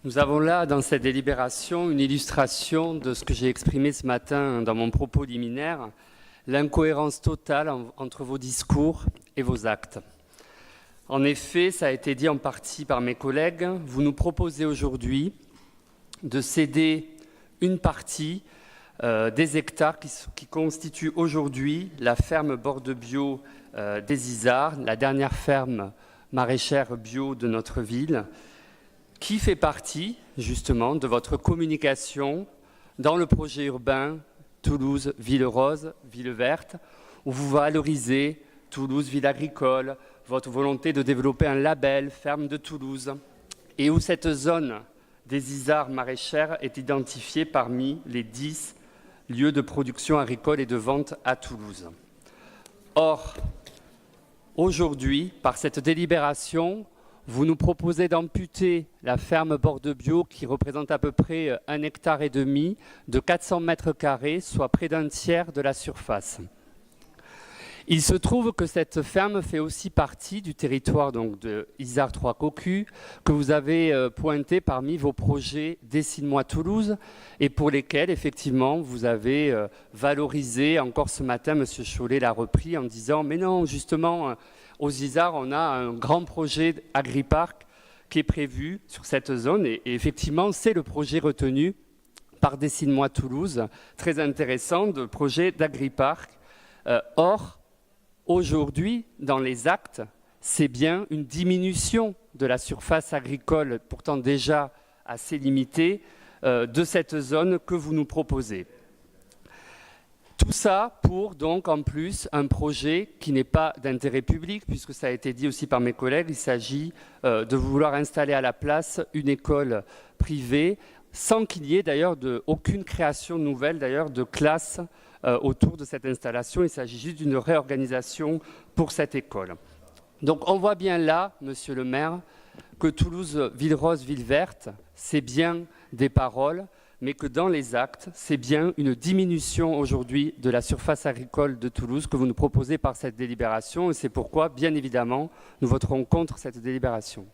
Nous avons là, dans cette délibération, une illustration de ce que j'ai exprimé ce matin dans mon propos liminaire, l'incohérence totale entre vos discours et vos actes. En effet, ça a été dit en partie par mes collègues, vous nous proposez aujourd'hui de céder une partie des hectares qui constituent aujourd'hui la ferme Borde Bio des Isards, la dernière ferme maraîchère bio de notre ville, qui fait partie justement de votre communication dans le projet urbain Toulouse Ville Rose, Ville Verte, où vous valorisez Toulouse Ville Agricole, votre volonté de développer un label Ferme de Toulouse, et où cette zone des Isards maraîchères est identifiée parmi les 10 lieux de production agricole et de vente à Toulouse. Or, aujourd'hui, par cette délibération, vous nous proposez d'amputer la ferme Borde Bio qui représente à peu près 1,5 hectare de 400 mètres carrés, soit près d'un tiers de la surface. Il se trouve que cette ferme fait aussi partie du territoire donc, de Isard 3 Cocu que vous avez pointé parmi vos projets Dessine-moi Toulouse et pour lesquels effectivement vous avez valorisé, encore ce matin M. Chollet l'a repris en disant mais non justement aux Isards on a un grand projet agri-parc qui est prévu sur cette zone et effectivement c'est le projet retenu par Dessine-moi Toulouse, très intéressant de projet d'agri-parc. Or, aujourd'hui, dans les actes, c'est bien une diminution de la surface agricole, pourtant déjà assez limitée, de cette zone que vous nous proposez. Tout ça pour, donc, en plus, un projet qui n'est pas d'intérêt public, puisque ça a été dit aussi par mes collègues, il s'agit de vouloir installer à la place une école privée, sans qu'il y ait d'ailleurs aucune création nouvelle d'ailleurs de classe autour de cette installation. Il s'agit juste d'une réorganisation pour cette école. Donc on voit bien là, Monsieur le maire, que Toulouse Ville Rose, Ville Verte, c'est bien des paroles, mais que dans les actes, c'est bien une diminution aujourd'hui de la surface agricole de Toulouse que vous nous proposez par cette délibération. Et c'est pourquoi, bien évidemment, nous voterons contre cette délibération.